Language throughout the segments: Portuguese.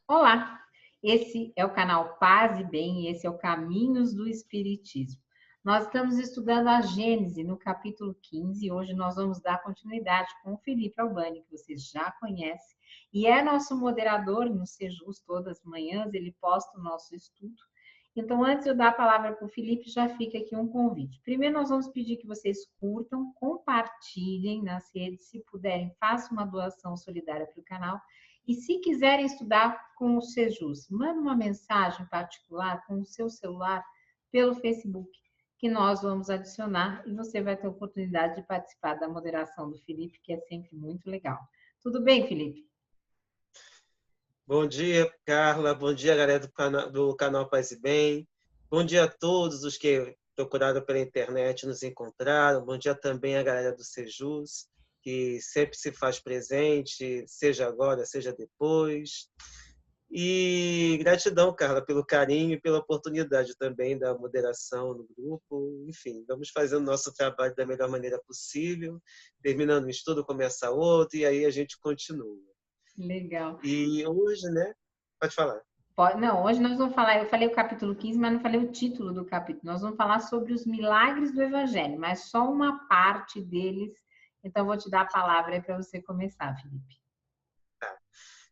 Olá, esse é o canal Paz e Bem e esse é o Caminhos do Espiritismo. Nós estamos estudando a Gênese no capítulo 15 e hoje nós vamos dar continuidade com o Felipe Albani, que você já conhece, e é nosso moderador no Sejus todas as manhãs, ele posta o nosso estudo. Então, antes de eu dar a palavra para o Felipe, já fica aqui um convite. Primeiro, nós vamos pedir que vocês curtam, compartilhem nas redes, se puderem, façam uma doação solidária para o canal. E se quiserem estudar com o Sejus, manda uma mensagem particular com o seu celular pelo Facebook, que nós vamos adicionar e você vai ter a oportunidade de participar da moderação do Felipe, que é sempre muito legal. Tudo bem, Felipe? Bom dia, Carla. Bom dia, galera do canal Paz e Bem. Bom dia a todos os que procuraram pela internet nos encontraram. Bom dia também à galera do Sejus, que sempre se faz presente, seja agora, seja depois. E gratidão, Carla, pelo carinho e pela oportunidade também da moderação no grupo. Enfim, vamos fazendo o nosso trabalho da melhor maneira possível. Terminando um estudo, começa outro, e aí a gente continua. Legal. E hoje, né? Pode falar. Não, hoje nós vamos falar, eu falei o capítulo 15, mas não falei o título do capítulo. Nós vamos falar sobre os milagres do Evangelho, mas só uma parte deles. Então, eu vou te dar a palavra aí para você começar, Felipe.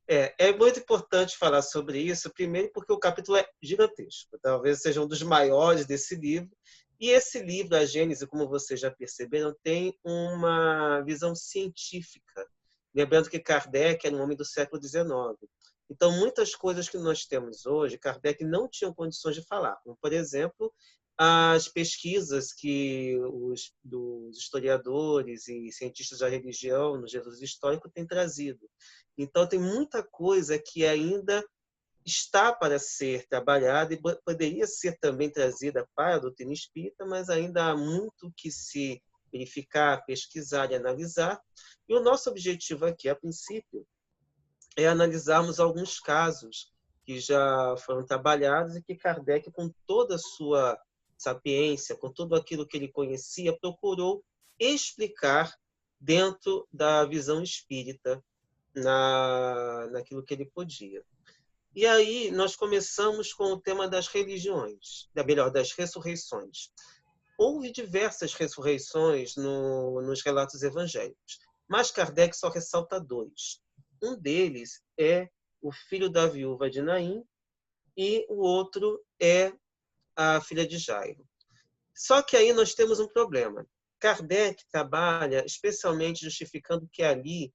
É muito importante falar sobre isso, primeiro porque o capítulo é gigantesco, talvez seja um dos maiores desse livro. E esse livro, a Gênese, como vocês já perceberam, tem uma visão científica. Lembrando que Kardec era um homem do século XIX. Então, muitas coisas que nós temos hoje, Kardec não tinha condições de falar, como, por exemplo, as pesquisas que dos historiadores e cientistas da religião no Jesus histórico têm trazido. Então, tem muita coisa que ainda está para ser trabalhada e poderia ser também trazida para a doutrina espírita, mas ainda há muito que se verificar, pesquisar e analisar. E o nosso objetivo aqui, a princípio, é analisarmos alguns casos que já foram trabalhados e que Kardec, com toda a sua sapiência, com tudo aquilo que ele conhecia, procurou explicar dentro da visão espírita, naquilo que ele podia. E aí nós começamos com o tema das religiões, melhor, das ressurreições. Houve diversas ressurreições nos relatos evangélicos, mas Kardec só ressalta dois. Um deles é o filho da viúva de Naim e o outro é a filha de Jairo. Só que aí nós temos um problema. Kardec trabalha especialmente justificando que ali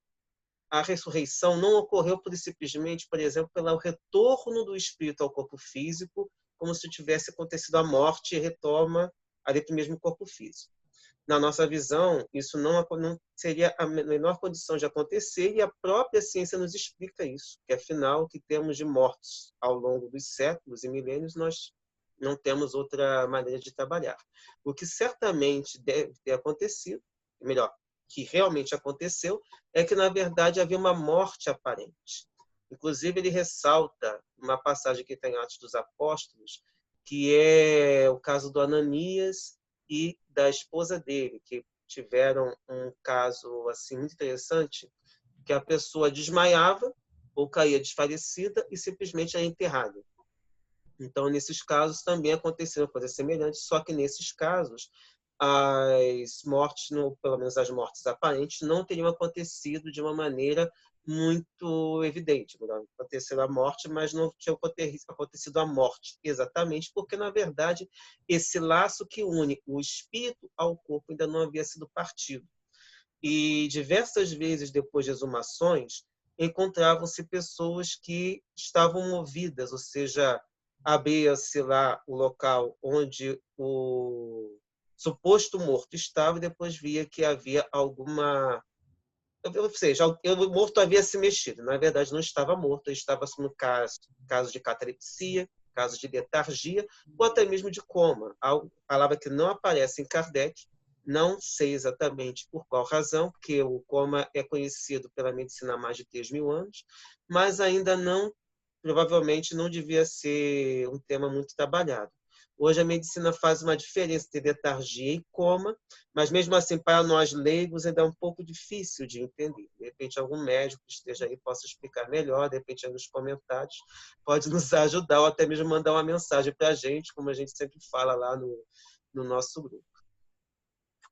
a ressurreição não ocorreu simplesmente, por exemplo, pelo retorno do espírito ao corpo físico, como se tivesse acontecido a morte e retoma ali para o mesmo corpo físico. Na nossa visão, isso não seria a menor condição de acontecer e a própria ciência nos explica isso, que afinal, o que temos de mortos ao longo dos séculos e milênios, nós não temos outra maneira de trabalhar. O que certamente deve ter acontecido, melhor, que realmente aconteceu, é que, na verdade, havia uma morte aparente. Inclusive, ele ressalta uma passagem que tem em Atos dos Apóstolos, que é o caso do Ananias e da esposa dele, que tiveram um caso assim muito interessante, que a pessoa desmaiava ou caía desfalecida e simplesmente era enterrada. Então, nesses casos também aconteceram coisas semelhantes, só que nesses casos as mortes, pelo menos as mortes aparentes, não teriam acontecido de uma maneira muito evidente. Aconteceu a morte, mas não tinha acontecido a morte, exatamente porque, na verdade, esse laço que une o espírito ao corpo ainda não havia sido partido. E diversas vezes, depois de exumações, encontravam-se pessoas que estavam movidas, ou seja, abria-se lá o local onde o suposto morto estava e depois via que havia alguma... Ou seja, o morto havia se mexido. Na verdade, não estava morto, ele estava no caso de catalepsia, caso de letargia, ou até mesmo de coma. A palavra que não aparece em Kardec, não sei exatamente por qual razão, porque o coma é conhecido pela medicina há mais de 3.000 anos, mas ainda não, provavelmente não devia ser um tema muito trabalhado. Hoje a medicina faz uma diferença entre letargia e coma, mas mesmo assim, para nós leigos, ainda é um pouco difícil de entender. De repente, algum médico que esteja aí possa explicar melhor, de repente, aí nos comentários, pode nos ajudar, ou até mesmo mandar uma mensagem para a gente, como a gente sempre fala lá no nosso grupo.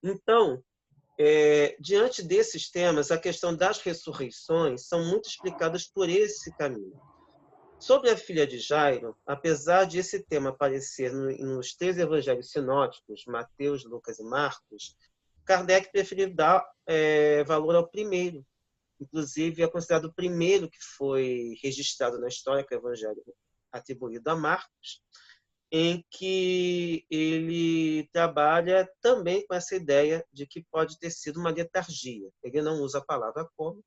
Então, diante desses temas, a questão das ressurreições são muito explicadas por esse caminho. Sobre a filha de Jairo, apesar de esse tema aparecer nos 3 evangelhos sinóticos, Mateus, Lucas e Marcos, Kardec preferiu dar valor ao primeiro. Inclusive, é considerado o primeiro que foi registrado na história, que é o evangelho atribuído a Marcos, em que ele trabalha também com essa ideia de que pode ter sido uma letargia. Ele não usa a palavra coma,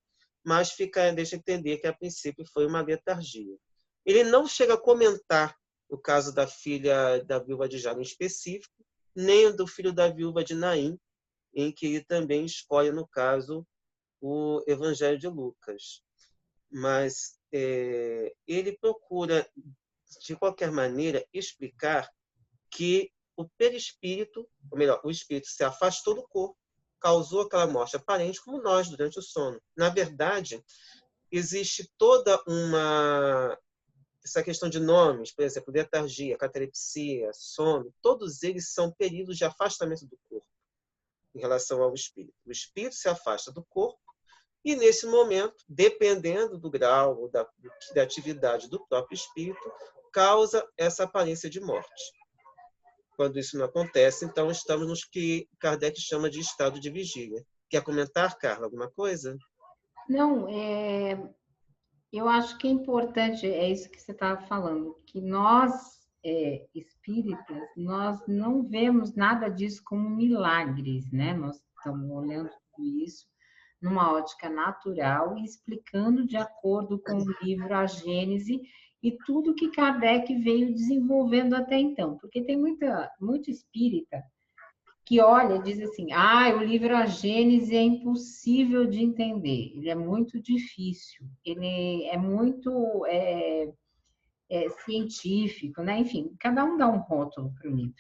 mas deixa entender que, a princípio, foi uma letargia. Ele não chega a comentar o caso da filha da viúva de Jairo em específico, nem do filho da viúva de Naim, em que ele também escolhe, no caso, o Evangelho de Lucas. Mas ele procura, de qualquer maneira, explicar que o perispírito, ou melhor, o espírito se afastou do corpo, causou aquela morte aparente, como nós, durante o sono. Na verdade, existe toda essa questão de nomes, por exemplo, letargia, catalepsia, sono, todos eles são períodos de afastamento do corpo em relação ao espírito. O espírito se afasta do corpo e, nesse momento, dependendo do grau ou da atividade do próprio espírito, causa essa aparência de morte. Quando isso não acontece, então estamos nos que Kardec chama de estado de vigília. Quer comentar, Carla, alguma coisa? Não, eu acho que é importante, é isso que você estava falando, que nós, espíritas, nós não vemos nada disso como milagres, né? Nós estamos olhando tudo isso numa ótica natural e explicando de acordo com o livro A Gênese e tudo que Kardec veio desenvolvendo até então. Porque tem muito espírita que olha e diz assim, o livro A Gênese é impossível de entender, ele é muito difícil, ele é muito científico, né? Enfim, cada um dá um rótulo para o livro.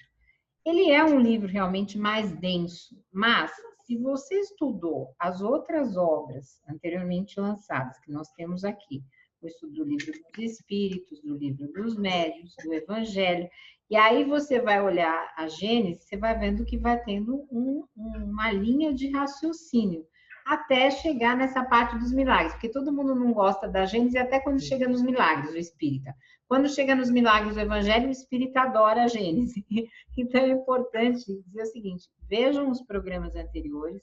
Ele é um livro realmente mais denso, mas se você estudou as outras obras anteriormente lançadas, que nós temos aqui, o estudo do livro dos Espíritos, do livro dos Médiuns, do Evangelho, e aí você vai olhar a Gênesis, você vai vendo que vai tendo uma linha de raciocínio, até chegar nessa parte dos milagres, porque todo mundo não gosta da Gênesis até quando chega nos milagres, o espírita. Quando chega nos milagres do Evangelho, o espírita adora a Gênesis. Então, é importante dizer o seguinte, vejam os programas anteriores,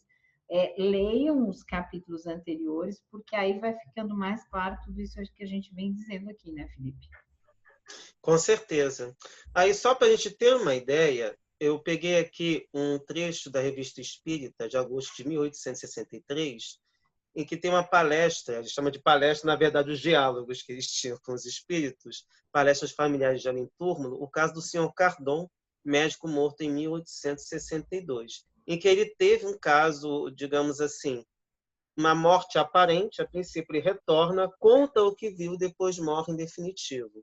leiam os capítulos anteriores, porque aí vai ficando mais claro tudo isso que a gente vem dizendo aqui, né, Felipe? Com certeza. Aí, só para a gente ter uma ideia, eu peguei aqui um trecho da Revista Espírita, de agosto de 1863, em que tem uma palestra, eles chamam de palestra, na verdade, os diálogos que eles tinham com os espíritos, palestras familiares de além túmulo, o caso do senhor Cardon, médico morto em 1862, em que ele teve um caso, digamos assim, uma morte aparente, a princípio ele retorna, conta o que viu, depois morre em definitivo.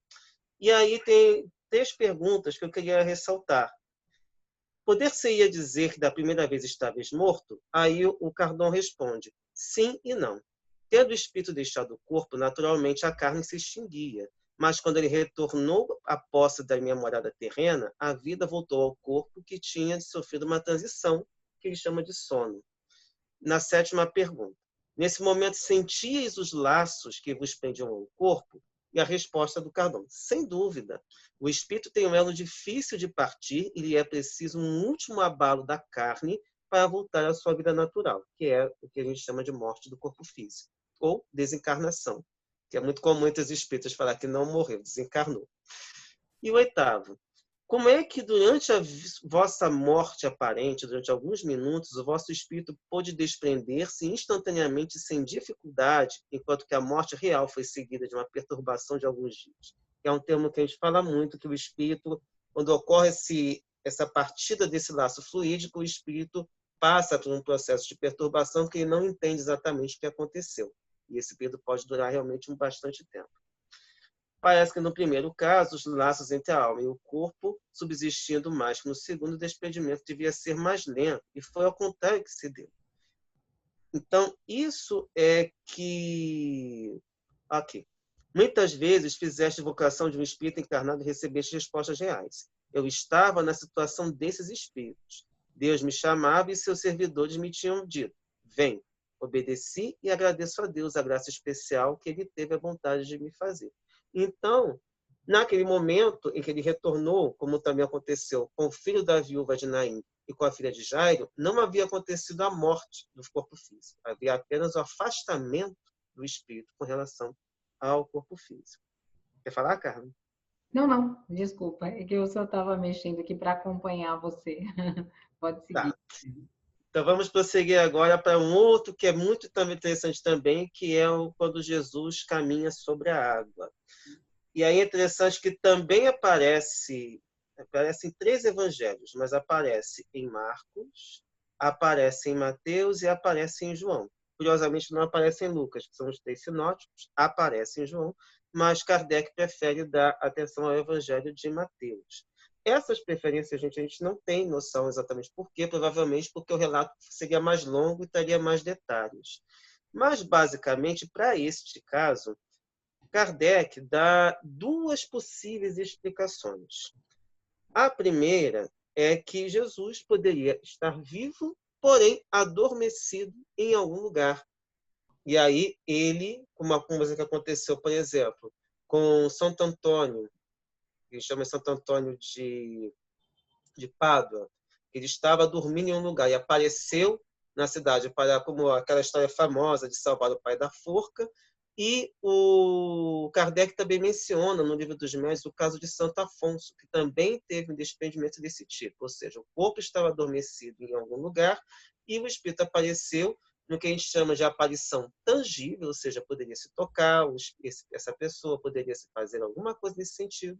E aí tem 3 perguntas que eu queria ressaltar. Poder-se-ia dizer que da primeira vez estavas morto? Aí o Cardon responde, sim e não. Tendo o espírito deixado o corpo, naturalmente a carne se extinguia, mas quando ele retornou à posse da minha morada terrena, a vida voltou ao corpo que tinha sofrido uma transição, que ele chama de sono. Na 7ª pergunta, nesse momento sentíeis os laços que vos prendiam ao corpo? E a resposta do Cardon, sem dúvida. O espírito tem um elo difícil de partir e lhe é preciso um último abalo da carne para voltar à sua vida natural, que é o que a gente chama de morte do corpo físico, ou desencarnação, que é muito comum entre os espíritas falar que não morreu, desencarnou. E o 8º, como é que durante a vossa morte aparente, durante alguns minutos, o vosso espírito pôde desprender-se instantaneamente sem dificuldade, enquanto que a morte real foi seguida de uma perturbação de alguns dias? É um termo que a gente fala muito, que o espírito, quando ocorre essa partida desse laço fluídico, o espírito passa por um processo de perturbação que ele não entende exatamente o que aconteceu. E esse período pode durar realmente bastante tempo. Parece que no primeiro caso, os laços entre a alma e o corpo subsistindo mais que no segundo, o despedimento devia ser mais lento, e foi ao contrário que se deu. Então, isso é que... Aqui. Muitas vezes fizeste vocação de um espírito encarnado e recebeste respostas reais. Eu estava na situação desses espíritos. Deus me chamava e seus servidores me tinham dito: vem. Obedeci e agradeço a Deus a graça especial que ele teve a vontade de me fazer. Então, naquele momento em que ele retornou, como também aconteceu com o filho da viúva de Naim e com a filha de Jairo, não havia acontecido a morte do corpo físico. Havia apenas o afastamento do espírito com relação ao corpo físico. Quer falar, Carmen? Não, não, desculpa, é que eu só estava mexendo aqui para acompanhar você. Pode seguir. Tá. Então vamos prosseguir agora para um outro que é muito também interessante também, que é quando Jesus caminha sobre a água. E aí é interessante que também aparece em 3 evangelhos, mas aparece em Marcos, aparece em Mateus e aparece em João. Curiosamente não aparece em Lucas, que são os 3 sinóticos, aparece em João, mas Kardec prefere dar atenção ao evangelho de Mateus. Essas preferências, a gente não tem noção exatamente por quê, provavelmente porque o relato seria mais longo e teria mais detalhes. Mas, basicamente, para este caso, Kardec dá 2 possíveis explicações. A primeira é que Jesus poderia estar vivo, porém adormecido em algum lugar. E aí ele, como uma coisa que aconteceu, por exemplo, com Santo Antônio, que chama Santo Antônio de Pádua, ele estava dormindo em um lugar e apareceu na cidade, para como aquela história famosa de salvar o pai da forca. E o Kardec também menciona no Livro dos Médiuns o caso de Santo Afonso, que também teve um desprendimento desse tipo, ou seja, o corpo estava adormecido em algum lugar e o espírito apareceu no que a gente chama de aparição tangível, ou seja, poderia se tocar, essa pessoa poderia se fazer alguma coisa nesse sentido,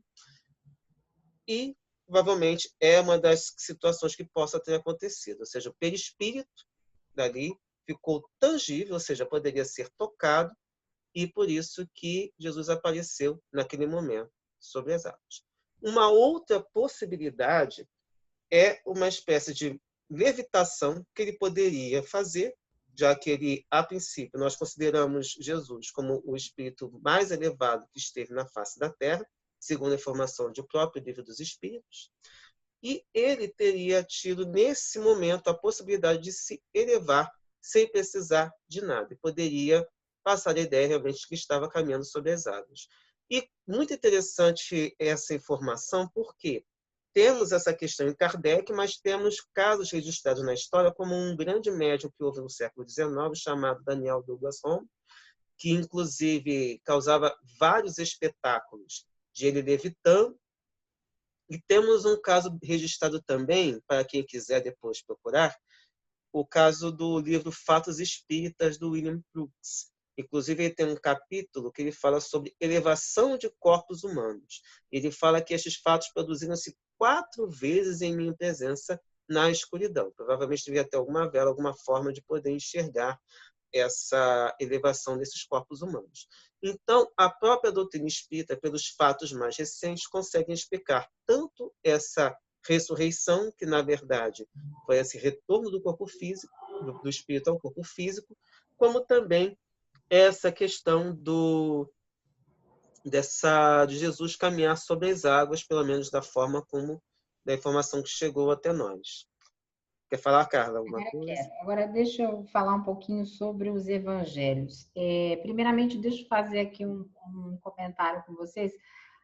e provavelmente é uma das situações que possa ter acontecido, ou seja, o perispírito dali ficou tangível, ou seja, poderia ser tocado, e por isso que Jesus apareceu naquele momento sobre as águas. Uma outra possibilidade é uma espécie de levitação que ele poderia fazer, já que ele, a princípio, nós consideramos Jesus como o espírito mais elevado que esteve na face da Terra, segundo a informação do próprio Livro dos Espíritos, e ele teria tido, nesse momento, a possibilidade de se elevar sem precisar de nada, e poderia passar a ideia realmente que estava caminhando sobre as águas. E muito interessante essa informação, porque temos essa questão em Kardec, mas temos casos registrados na história, como um grande médium que houve no século XIX, chamado Daniel Douglas Home, que inclusive causava vários espetáculos de ele levitando. E temos um caso registrado também, para quem quiser depois procurar, o caso do livro Fatos Espíritas, do William Crookes. Inclusive, ele tem um capítulo que ele fala sobre elevação de corpos humanos. Ele fala que estes fatos produziram-se 4 vezes em minha presença na escuridão. Provavelmente devia ter alguma vela, alguma forma de poder enxergar essa elevação desses corpos humanos. Então, a própria doutrina espírita, pelos fatos mais recentes, consegue explicar tanto essa ressurreição, que na verdade foi esse retorno do corpo físico, do espírito ao corpo físico, como também essa questão de Jesus caminhar sobre as águas, pelo menos da forma como, da informação que chegou até nós. Quer falar, Carla, alguma coisa? Quero. Agora, deixa eu falar um pouquinho sobre os evangelhos. Primeiramente, deixa eu fazer aqui um comentário com vocês.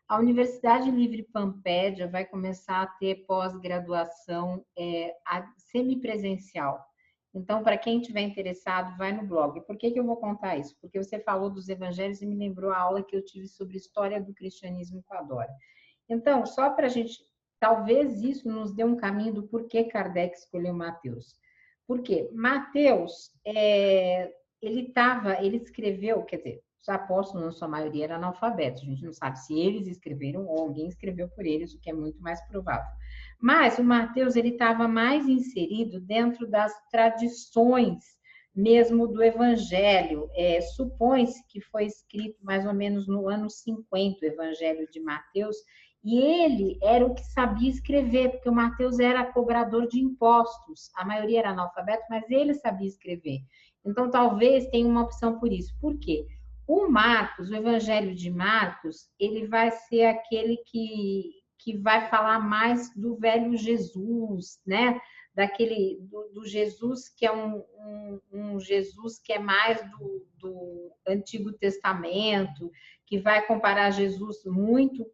A Universidade Livre Pampédia vai começar a ter pós-graduação semipresencial. Então, para quem estiver interessado, vai no blog. Por que eu vou contar isso? Porque você falou dos evangelhos e me lembrou a aula que eu tive sobre história do cristianismo com a Dora. Então, só para a gente, talvez isso nos dê um caminho do porquê Kardec escolheu Mateus. Por quê? Mateus, ele escreveu, quer dizer, os apóstolos, na sua maioria, eram analfabetos. A gente não sabe se eles escreveram ou alguém escreveu por eles, o que é muito mais provável. Mas o Mateus, ele estava mais inserido dentro das tradições, mesmo do Evangelho. Supõe-se que foi escrito mais ou menos no ano 50, o Evangelho de Mateus, e ele era o que sabia escrever, porque o Mateus era cobrador de impostos, a maioria era analfabeto, mas ele sabia escrever. Então, talvez tenha uma opção por isso. Por quê? O Marcos, o Evangelho de Marcos, ele vai ser aquele que vai falar mais do velho Jesus, né? Do Jesus que é um Jesus que é mais do Antigo Testamento, que vai comparar Jesus muito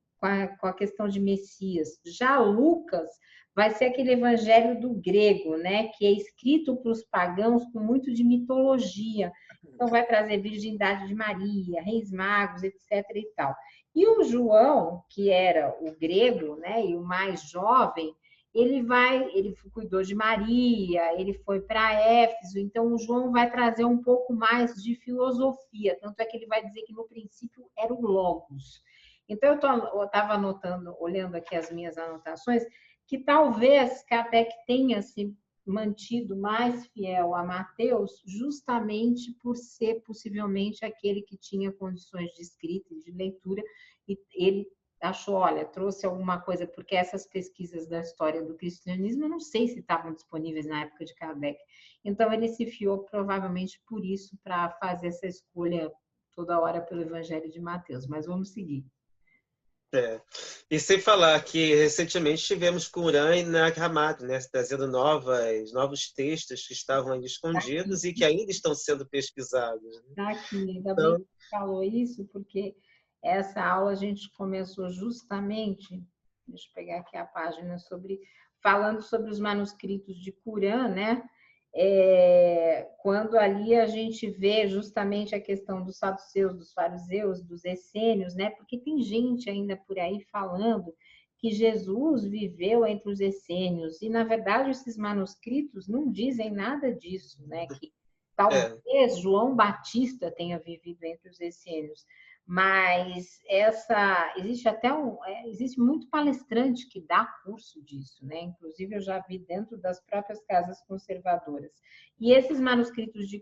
com a questão de Messias. Já Lucas vai ser aquele evangelho do grego, né, que é escrito para os pagãos com muito de mitologia. Então vai trazer virgindade de Maria, reis magos, etc e tal. E o João, que era o grego, né, e o mais jovem, ele cuidou de Maria, ele foi para Éfeso, então o João vai trazer um pouco mais de filosofia, tanto é que ele vai dizer que no princípio era o Logos. Então eu estava anotando, olhando aqui as minhas anotações, que talvez Kardec tenha se mantido mais fiel a Mateus, justamente por ser possivelmente aquele que tinha condições de escrita e de leitura, e ele achou, olha, trouxe alguma coisa, porque essas pesquisas da história do cristianismo, eu não sei se estavam disponíveis na época de Kardec. Então, ele se fiou provavelmente por isso, para fazer essa escolha toda hora pelo Evangelho de Mateus. Mas vamos seguir. E sem falar que recentemente tivemos Qumran e Nag Hammadi, né, trazendo novos textos que estavam ainda escondidos e que ainda estão sendo pesquisados. Tá aqui, ainda bem que você falou isso, porque essa aula a gente começou justamente, deixa eu pegar aqui a página, falando sobre os manuscritos de Qumran, né? Quando ali a gente vê justamente a questão dos saduceus, dos fariseus, dos essênios, né? Porque tem gente ainda por aí falando que Jesus viveu entre os essênios, e na verdade esses manuscritos não dizem nada disso, né? Que talvez João Batista tenha vivido entre os essênios, mas existe muito palestrante que dá curso disso, né? Inclusive eu já vi dentro das próprias casas conservadoras. E esses manuscritos de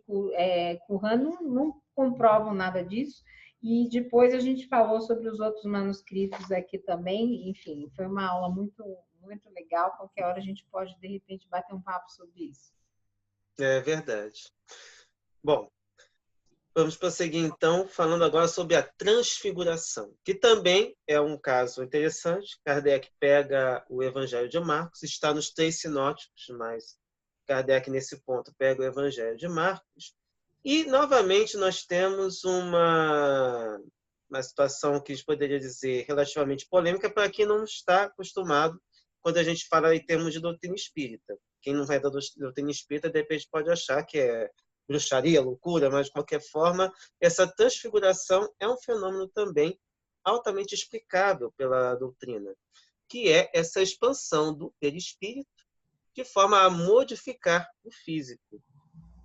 Qumran não comprovam nada disso. E depois a gente falou sobre os outros manuscritos aqui também. Enfim, foi uma aula muito, muito legal. Qualquer hora a gente pode, de repente, bater um papo sobre isso. É verdade. Bom, vamos prosseguir então, falando agora sobre a transfiguração, que também é um caso interessante. Kardec pega o Evangelho de Marcos, está nos 3 sinóticos, mas Kardec, nesse ponto, pega o Evangelho de Marcos. E, novamente, nós temos uma situação que a gente poderia dizer relativamente polêmica para quem não está acostumado quando a gente fala em termos de doutrina espírita. Quem não vai da doutrina espírita, de repente, pode achar que é bruxaria, loucura, mas, de qualquer forma, essa transfiguração é um fenômeno também altamente explicável pela doutrina, que é essa expansão do perispírito de forma a modificar o físico.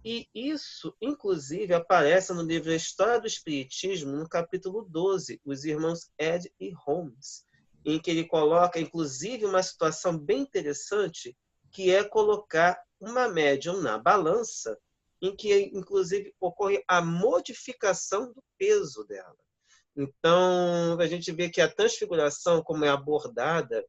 E isso, inclusive, aparece no livro História do Espiritismo, no capítulo 12, os irmãos Ed e Holmes, em que ele coloca, inclusive, uma situação bem interessante, que é colocar uma médium na balança, em que, inclusive, ocorre a modificação do peso dela. Então, a gente vê que a transfiguração, como é abordada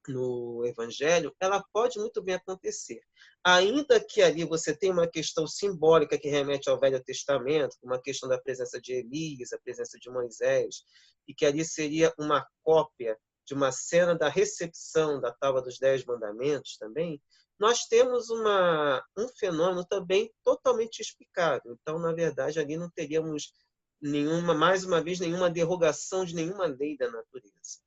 no Evangelho, ela pode muito bem acontecer. Ainda que ali você tenha uma questão simbólica que remete ao Velho Testamento, uma questão da presença de Elias, a presença de Moisés, e que ali seria uma cópia de uma cena da recepção da Tábua dos 10 Mandamentos também, nós temos um fenômeno também totalmente explicável. Então, na verdade, ali não teríamos mais uma vez, nenhuma derrogação de nenhuma lei da natureza.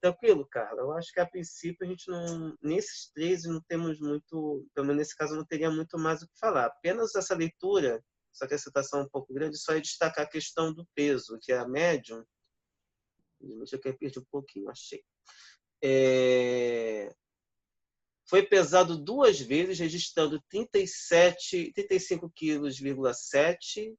Tranquilo, Carla? Eu acho que a princípio a gente não, nesses 13 não temos muito, pelo menos nesse caso não teria muito mais o que falar. Apenas essa leitura, só que a citação é um pouco grande, só ia destacar a questão do peso, que a médium, deixa eu perder um pouquinho, achei. Foi pesado 2 vezes, registrando 35,7 kg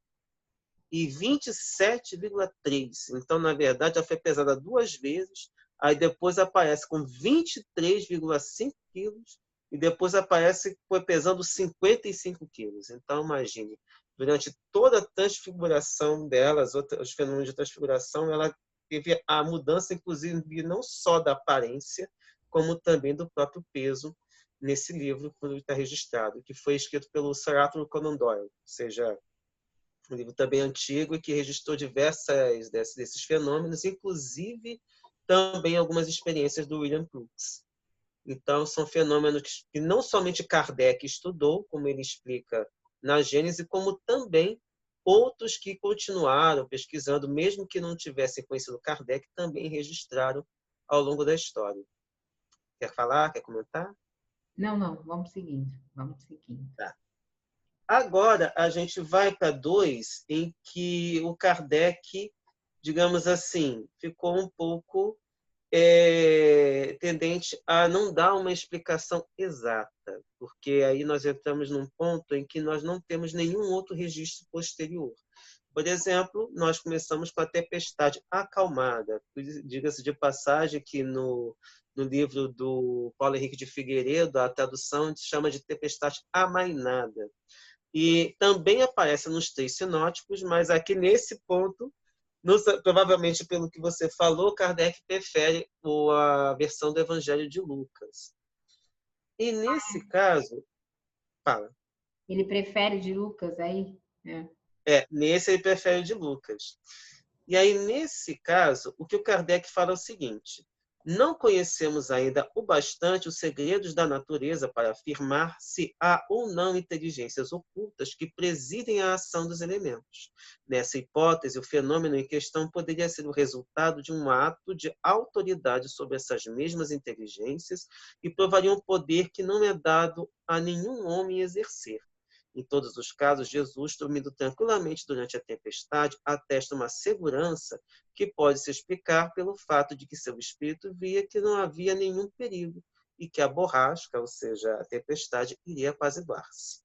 e 27,3. Então, na verdade, ela foi pesada 2 vezes. Aí depois aparece com 23,5 quilos e depois aparece pesando 55 quilos. Então, imagine, durante toda a transfiguração delas, os fenômenos de transfiguração, ela teve a mudança, inclusive, não só da aparência, como também do próprio peso nesse livro, quando está registrado, que foi escrito pelo Sir Arthur Conan Doyle, ou seja, um livro também antigo e que registrou diversas desses fenômenos, inclusive também algumas experiências do William Crookes. Então, são fenômenos que não somente Kardec estudou, como ele explica na Gênese, como também outros que continuaram pesquisando, mesmo que não tivessem conhecido Kardec, também registraram ao longo da história. Quer falar? Quer comentar? Não, não, vamos seguindo, vamos seguindo. Tá. Agora, a gente vai para 2, em que o Kardec, digamos assim, ficou um pouco tendente a não dar uma explicação exata, porque aí nós entramos num ponto em que nós não temos nenhum outro registro posterior. Por exemplo, nós começamos com a tempestade acalmada. Diga-se de passagem que no livro do Paulo Henrique de Figueiredo, a tradução chama de tempestade amainada. E também aparece nos 3 sinóticos, mas aqui nesse ponto, provavelmente pelo que você falou, Kardec prefere a versão do Evangelho de Lucas. E nesse caso, fala. Ele prefere de Lucas aí? Nesse ele prefere o de Lucas. E aí, nesse caso, o que o Kardec fala é o seguinte: não conhecemos ainda o bastante os segredos da natureza para afirmar se há ou não inteligências ocultas que presidem a ação dos elementos. Nessa hipótese, o fenômeno em questão poderia ser o resultado de um ato de autoridade sobre essas mesmas inteligências e provaria um poder que não é dado a nenhum homem exercer. Em todos os casos, Jesus, dormindo tranquilamente durante a tempestade, atesta uma segurança que pode se explicar pelo fato de que seu espírito via que não havia nenhum perigo e que a borrasca, ou seja, a tempestade, iria apaziguar-se.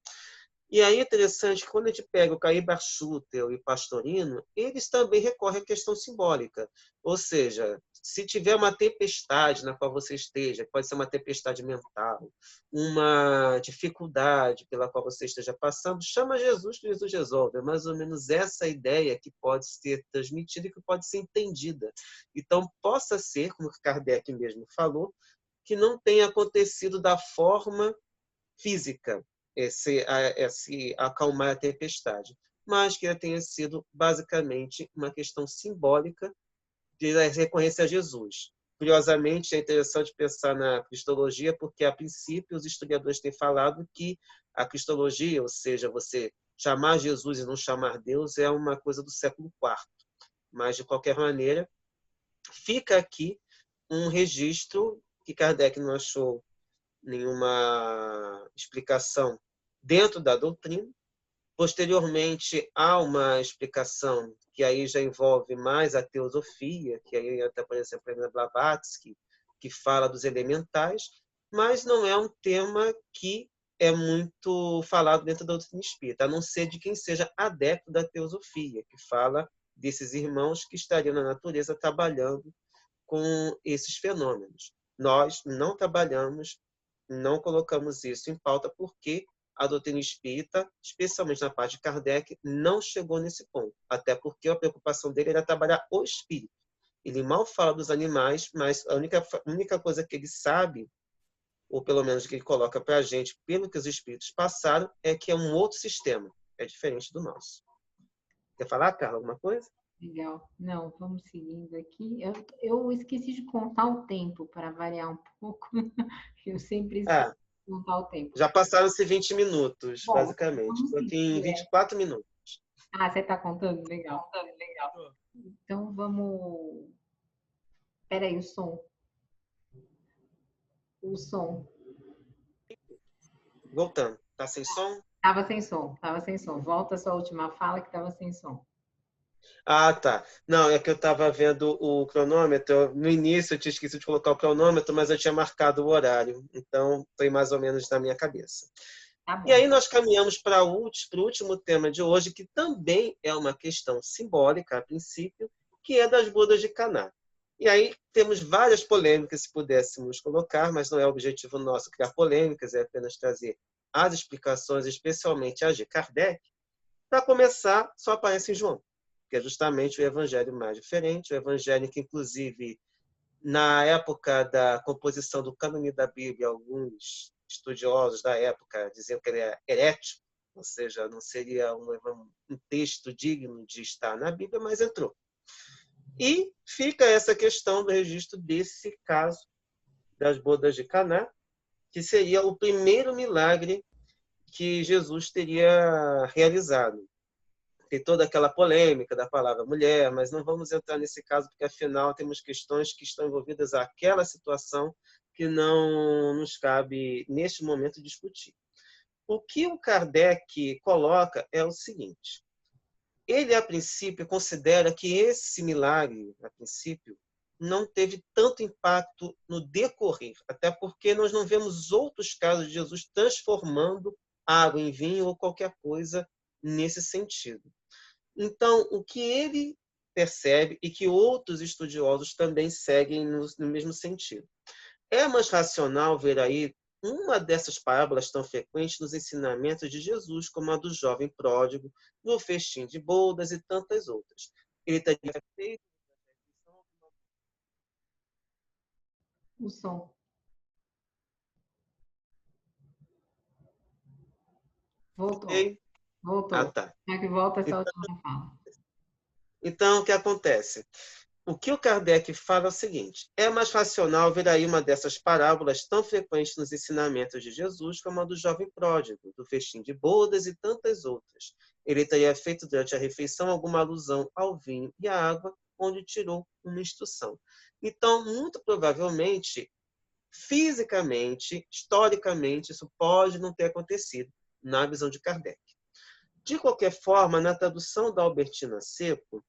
E aí é interessante que quando a gente pega o Caí Barchutel e Pastorino, eles também recorrem à questão simbólica. Ou seja, se tiver uma tempestade na qual você esteja, pode ser uma tempestade mental, uma dificuldade pela qual você esteja passando, chama Jesus que Jesus resolve. É mais ou menos essa ideia que pode ser transmitida e que pode ser entendida. Então, possa ser, como Kardec mesmo falou, que não tenha acontecido da forma física, esse acalmar a tempestade, mas que tenha sido basicamente uma questão simbólica de recorrência a Jesus. Curiosamente, é interessante pensar na cristologia, porque, a princípio, os historiadores têm falado que a cristologia, ou seja, você chamar Jesus e não chamar Deus, é uma coisa do século IV. Mas, de qualquer maneira, fica aqui um registro que Kardec não achou nenhuma explicação dentro da doutrina. Posteriormente, há uma explicação que aí já envolve mais a teosofia, que aí até, por exemplo, a Blavatsky, que fala dos elementais, mas não é um tema que é muito falado dentro da doutrina espírita, a não ser de quem seja adepto da teosofia, que fala desses irmãos que estariam na natureza trabalhando com esses fenômenos. Nós não trabalhamos, não colocamos isso em pauta porque a doutrina espírita, especialmente na parte de Kardec, não chegou nesse ponto. Até porque a preocupação dele era trabalhar o espírito. Ele mal fala dos animais, mas a única coisa que ele sabe, ou pelo menos que ele coloca para a gente, pelo que os espíritos passaram, é que é um outro sistema. É diferente do nosso. Quer falar, Carla, alguma coisa? Legal. Não, vamos seguindo aqui. Eu esqueci de contar o tempo, para variar um pouco. Eu sempre esqueço de contar o tempo. Já passaram-se 20 minutos, Bom, basicamente. Estou aqui em 24 minutos. Ah, você está contando? Legal. Legal. Então, vamos... Espera aí, o som. O som. Voltando. Tá sem som? Tava sem som. Volta a sua última fala que estava sem som. Ah, tá. Não, é que eu estava vendo o cronômetro. No início eu tinha esquecido de colocar o cronômetro, mas eu tinha marcado o horário. Então, foi mais ou menos na minha cabeça. Tá bom. E aí nós caminhamos para o último tema de hoje, que também é uma questão simbólica, a princípio, que é das bodas de Caná. E aí temos várias polêmicas, se pudéssemos colocar, mas não é o objetivo nosso criar polêmicas, é apenas trazer as explicações, especialmente as de Kardec. Para começar, só aparece em João, que é justamente o evangelho mais diferente, o evangelho que, inclusive, na época da composição do cânone da Bíblia, alguns estudiosos da época diziam que ele é herético, ou seja, não seria um texto digno de estar na Bíblia, mas entrou. E fica essa questão do registro desse caso das bodas de Caná, que seria o primeiro milagre que Jesus teria realizado. Tem toda aquela polêmica da palavra mulher, mas não vamos entrar nesse caso, porque afinal temos questões que estão envolvidas àquela situação que não nos cabe, neste momento, discutir. O que o Kardec coloca é o seguinte: ele, a princípio, considera que esse milagre, a princípio, não teve tanto impacto no decorrer, até porque nós não vemos outros casos de Jesus transformando água em vinho ou qualquer coisa nesse sentido. Então, o que ele percebe e que outros estudiosos também seguem no mesmo sentido. É mais racional ver aí uma dessas parábolas tão frequentes nos ensinamentos de Jesus, como a do jovem pródigo, no festim de bodas e tantas outras. Ele teria feito O som. Voltou. Ah, Voltou. tá. Já que volta essa última fala. Então, o que acontece? O que o Kardec fala é o seguinte: é mais racional ver aí uma dessas parábolas tão frequentes nos ensinamentos de Jesus, como a do jovem pródigo, do festim de bodas e tantas outras. Ele teria feito durante a refeição alguma alusão ao vinho e à água, onde tirou uma instrução. Então, muito provavelmente, fisicamente, historicamente, isso pode não ter acontecido, na visão de Kardec. De qualquer forma, na tradução da Albertina Seco,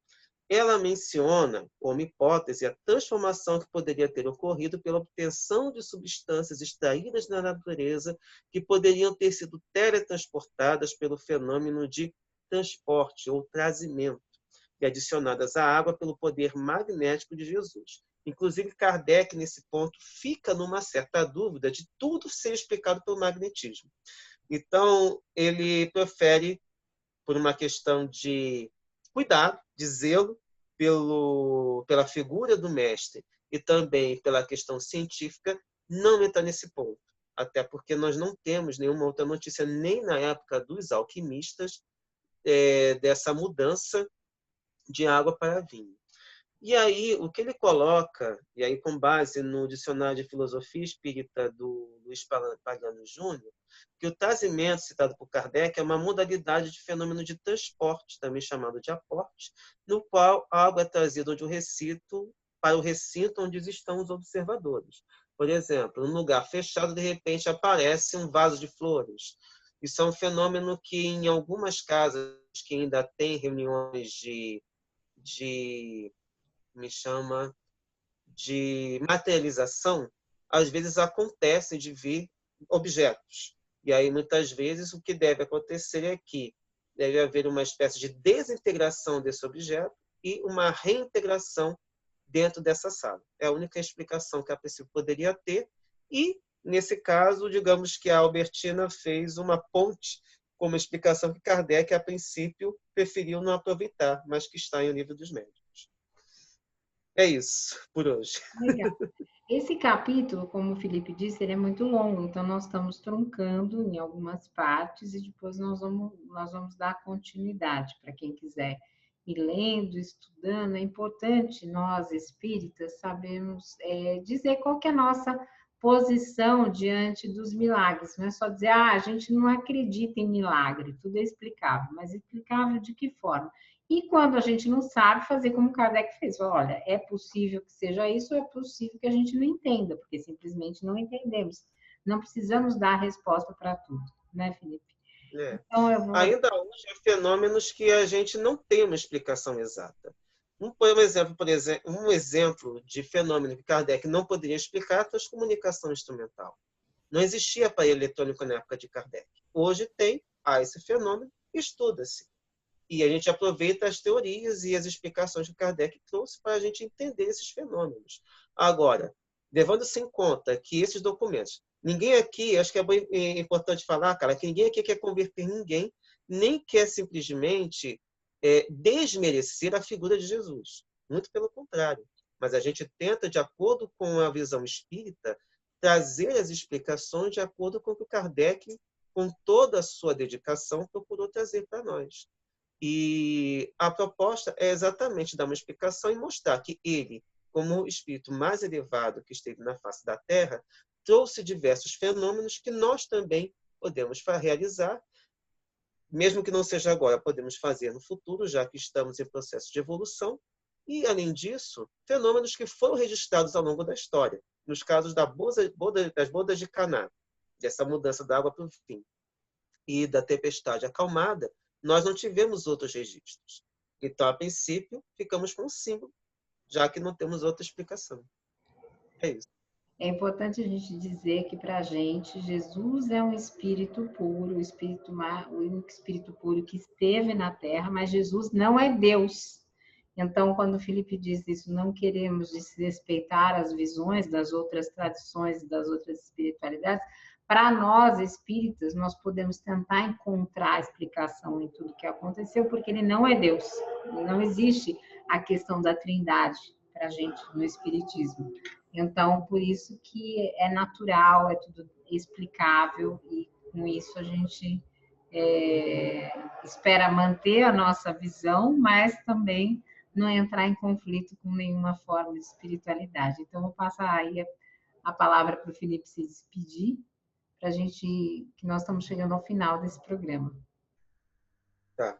ela menciona, como hipótese, a transformação que poderia ter ocorrido pela obtenção de substâncias extraídas da natureza que poderiam ter sido teletransportadas pelo fenômeno de transporte ou trazimento, e adicionadas à água pelo poder magnético de Jesus. Inclusive, Kardec, nesse ponto, fica numa certa dúvida de tudo ser explicado pelo magnetismo. Então, ele prefere, por uma questão de cuidado, de zelo pela figura do mestre e também pela questão científica, não entrar nesse ponto. Até porque nós não temos nenhuma outra notícia, nem na época dos alquimistas, dessa mudança de água para vinho. E aí, o que ele coloca, e aí com base no Dicionário de Filosofia Espírita do Luiz Pagano Júnior, que o trazimento citado por Kardec é uma modalidade de fenômeno de transporte, também chamado de aporte, no qual a água é trazida para o recinto onde estão os observadores. Por exemplo, num lugar fechado, de repente aparece um vaso de flores. Isso é um fenômeno que, em algumas casas que ainda têm reuniões de materialização, às vezes acontece de vir objetos. E aí, muitas vezes, o que deve acontecer é que deve haver uma espécie de desintegração desse objeto e uma reintegração dentro dessa sala. É a única explicação que a princípio poderia ter. E, nesse caso, digamos que a Albertina fez uma ponte com uma explicação que Kardec, a princípio, preferiu não aproveitar, mas que está em O Livro dos Médiuns. É isso por hoje. Legal. Esse capítulo, como o Felipe disse, ele é muito longo, então nós estamos truncando em algumas partes e depois nós vamos dar continuidade para quem quiser ir lendo, estudando. É importante nós, espíritas, sabermos dizer qual que é a nossa posição diante dos milagres. Não é só dizer, a gente não acredita em milagre, tudo é explicável, mas explicável de que forma? E quando a gente não sabe, fazer como Kardec fez, olha, é possível que seja isso, ou é possível que a gente não entenda, porque simplesmente não entendemos. Não precisamos dar resposta para tudo, né, Felipe? Então, eu vou... Ainda hoje há fenômenos que a gente não tem uma explicação exata. Um exemplo de fenômeno que Kardec não poderia explicar foi a comunicação instrumental. Não existia aparelho eletrônico na época de Kardec. Hoje há esse fenômeno, estuda-se. E a gente aproveita as teorias e as explicações que Kardec trouxe para a gente entender esses fenômenos. Agora, levando-se em conta que esses documentos, ninguém aqui, acho que é importante falar, cara, que ninguém aqui quer converter ninguém, nem quer simplesmente desmerecer a figura de Jesus. Muito pelo contrário. Mas a gente tenta, de acordo com a visão espírita, trazer as explicações de acordo com o que o Kardec, com toda a sua dedicação, procurou trazer para nós. E a proposta é exatamente dar uma explicação e mostrar que ele, como o espírito mais elevado que esteve na face da Terra, trouxe diversos fenômenos que nós também podemos realizar, mesmo que não seja agora, podemos fazer no futuro, já que estamos em processo de evolução. E, além disso, fenômenos que foram registrados ao longo da história, nos casos das bodas de Caná, dessa mudança da água para o vinho, e da tempestade acalmada, nós não tivemos outros registros. Então, a princípio, ficamos com um símbolo, já que não temos outra explicação. É isso. É importante a gente dizer que, para a gente, Jesus é um espírito puro, o único espírito puro que esteve na Terra, mas Jesus não é Deus. Então, quando o Felipe diz isso, não queremos desrespeitar as visões das outras tradições, das outras espiritualidades, para nós, espíritas, nós podemos tentar encontrar a explicação em tudo que aconteceu, porque ele não é Deus. Não existe a questão da trindade para a gente no espiritismo. Então, por isso que é natural, é tudo explicável, e com isso a gente espera manter a nossa visão, mas também não entrar em conflito com nenhuma forma de espiritualidade. Então, vou passar aí a palavra para o Felipe se despedir, para a gente, que nós estamos chegando ao final desse programa. Tá.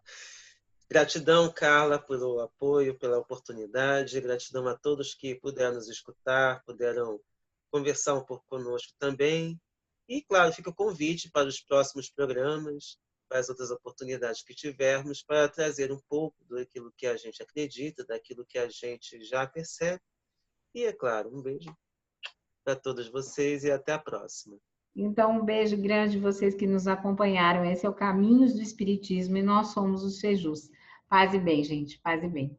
Gratidão, Carla, pelo apoio, pela oportunidade. Gratidão a todos que puderam nos escutar, puderam conversar um pouco conosco também. E, claro, fica o convite para os próximos programas, para as outras oportunidades que tivermos, para trazer um pouco daquilo que a gente acredita, daquilo que a gente já percebe. E, é claro, um beijo para todos vocês e até a próxima. Então, um beijo grande a vocês que nos acompanharam. Esse é o Caminhos do Espiritismo e nós somos os Sejus. Paz e bem, gente. Paz e bem.